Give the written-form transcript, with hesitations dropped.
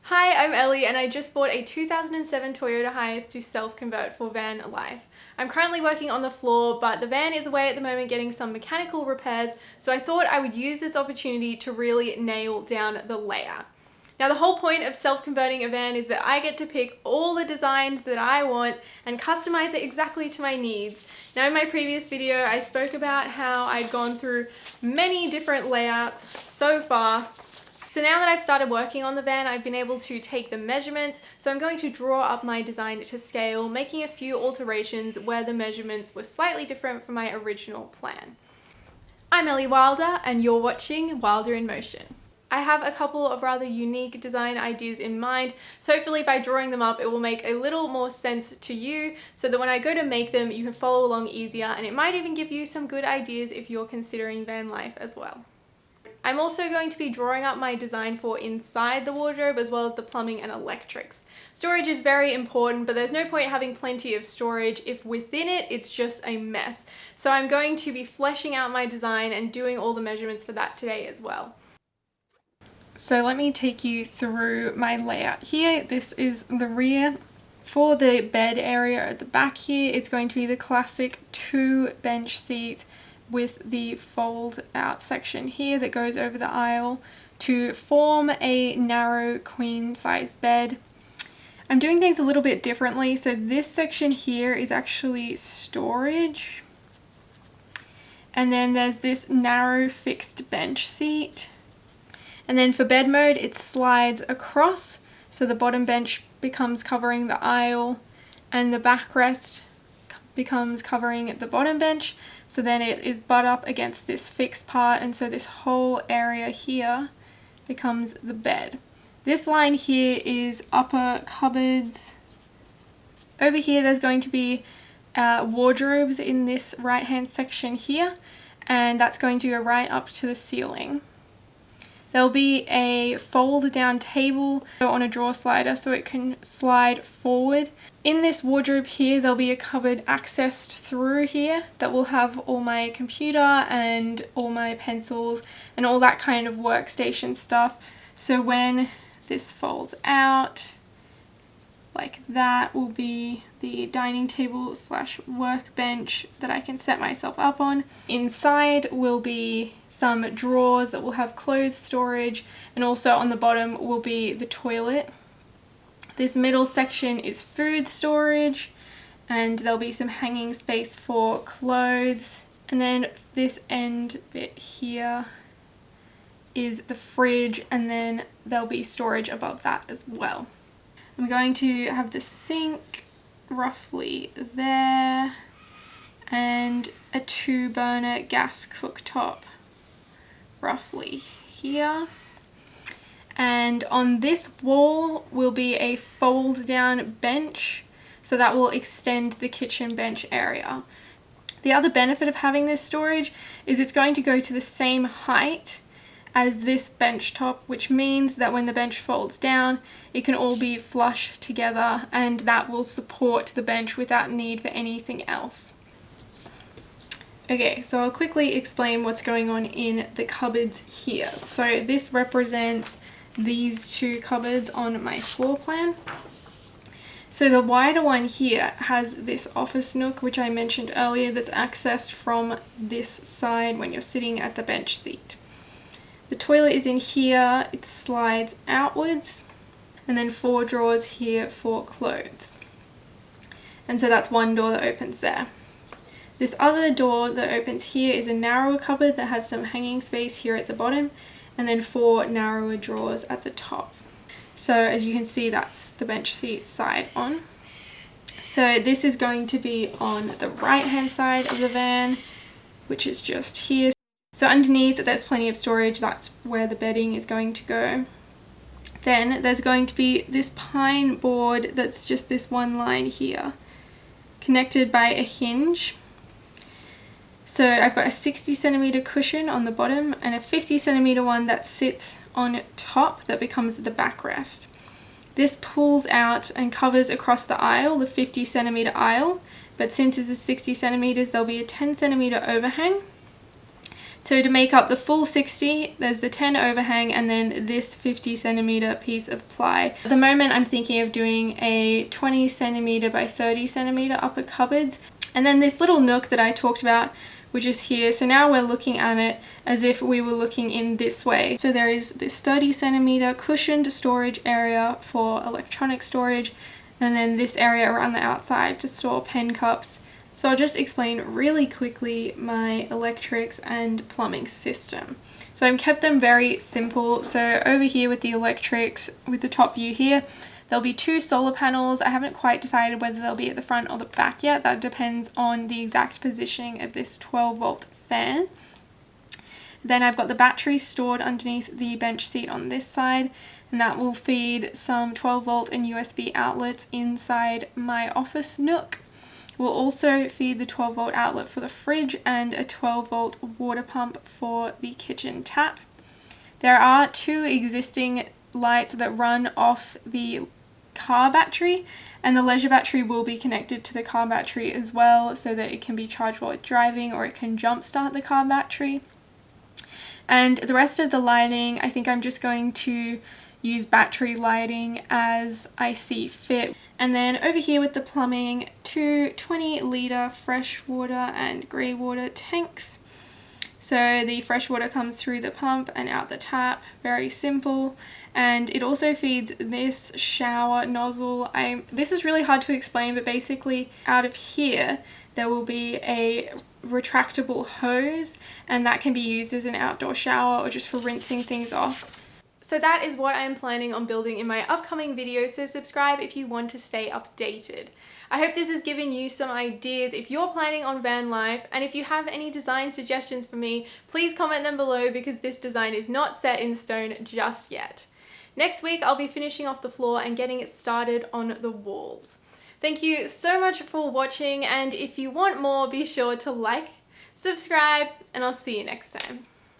Hi, I'm Ellie and I just bought a 2007 Toyota Hiace to self-convert for van life. I'm currently working on the floor, but the van is away at the moment getting some mechanical repairs, so I thought I would use this opportunity to really nail down the layout. Now, the whole point of self-converting a van is that I get to pick all the designs that I want and customize it exactly to my needs. Now, in my previous video, I spoke about how I'd gone through many different layouts so far. So now that I've started working on the van, I've been able to take the measurements, so I'm going to draw up my design to scale, making a few alterations where the measurements were slightly different from my original plan. I'm Ellie Wilder and you're watching Wilder in Motion. I have a couple of rather unique design ideas in mind, so hopefully by drawing them up it will make a little more sense to you so that when I go to make them you can follow along easier, and it might even give you some good ideas if you're considering van life as well. I'm also going to be drawing up my design for inside the wardrobe as well as the plumbing and electrics. Storage is very important, but there's no point having plenty of storage if within it it's just a mess. So I'm going to be fleshing out my design and doing all the measurements for that today as well. So let me take you through my layout here. This is the rear. For the bed area at the back here, it's going to be the classic 2 bench seats with the fold out section here that goes over the aisle to form a narrow queen size bed. I'm doing things a little bit differently, so this section here is actually storage, and then there's this narrow fixed bench seat, and then for bed mode it slides across, so the bottom bench becomes covering the aisle and the backrest becomes covering the bottom bench, so then it is butt up against this fixed part, and so this whole area here becomes the bed. This line here is upper cupboards. Over here there's going to be wardrobes in this right hand section here, and that's going to go right up to the ceiling. There'll be a fold down table on a drawer slider so it can slide forward. In this wardrobe here there'll be a cupboard accessed through here that will have all my computer and all my pencils and all that kind of workstation stuff. So when this folds out like that will be the dining table slash workbench that I can set myself up on. Inside will be some drawers that will have clothes storage, and also on the bottom will be the toilet. This middle section is food storage, and there'll be some hanging space for clothes. And then this end bit here is the fridge, and then there'll be storage above that as well. I'm going to have the sink roughly there, and a 2-burner gas cooktop roughly here. And on this wall will be a fold down bench, so that will extend the kitchen bench area. The other benefit of having this storage is it's going to go to the same height as this bench top, which means that when the bench folds down it can all be flush together, and that will support the bench without need for anything else. Okay, so I'll quickly explain what's going on in the cupboards here. So this represents these 2 cupboards on my floor plan. So the wider one here has this office nook, which I mentioned earlier, that's accessed from this side when you're sitting at the bench seat. The toilet is in here, it slides outwards, and then 4 drawers here for clothes. And so that's one door that opens there. This other door that opens here is a narrower cupboard that has some hanging space here at the bottom, and then 4 narrower drawers at the top. So as you can see, that's the bench seat side on. So this is going to be on the right hand side of the van, which is just here. So underneath there's plenty of storage, that's where the bedding is going to go. Then there's going to be this pine board that's just this one line here, connected by a hinge. So I've got a 60cm cushion on the bottom and a 50cm one that sits on top that becomes the backrest. This pulls out and covers across the aisle, the 50cm aisle, but since this is 60cm there'll be a 10cm overhang So to make up the full 60, there's the 10 overhang and then this 50 centimeter piece of ply. At the moment I'm thinking of doing a 20 centimeter by 30 centimeter upper cupboards. And then this little nook that I talked about, which is here. So now we're looking at it as if we were looking in this way. So there is this 30 centimeter cushioned storage area for electronic storage, and then this area around the outside to store pen cups. So I'll just explain really quickly my electrics and plumbing system. So I've kept them very simple. So over here with the electrics, with the top view here, there'll be 2 solar panels. I haven't quite decided whether they'll be at the front or the back yet. That depends on the exact positioning of this 12-volt fan. Then I've got the battery stored underneath the bench seat on this side, and that will feed some 12-volt and USB outlets inside my office nook. We'll also feed the 12-volt outlet for the fridge and a 12-volt water pump for the kitchen tap. There are 2 existing lights that run off the car battery, and the leisure battery will be connected to the car battery as well, so that it can be charged while driving or it can jump start the car battery. And the rest of the lighting, I think I'm just going to use battery lighting as I see fit. And then over here with the plumbing, 2 20-litre freshwater and grey water tanks. So the fresh water comes through the pump and out the tap, very simple. And it also feeds this shower nozzle. This is really hard to explain, but basically out of here there will be a retractable hose, and that can be used as an outdoor shower or just for rinsing things off. So that is what I'm planning on building in my upcoming videos, so subscribe if you want to stay updated. I hope this has given you some ideas if you're planning on van life, and if you have any design suggestions for me, please comment them below because this design is not set in stone just yet. Next week I'll be finishing off the floor and getting it started on the walls. Thank you so much for watching, and if you want more, be sure to like, subscribe, and I'll see you next time.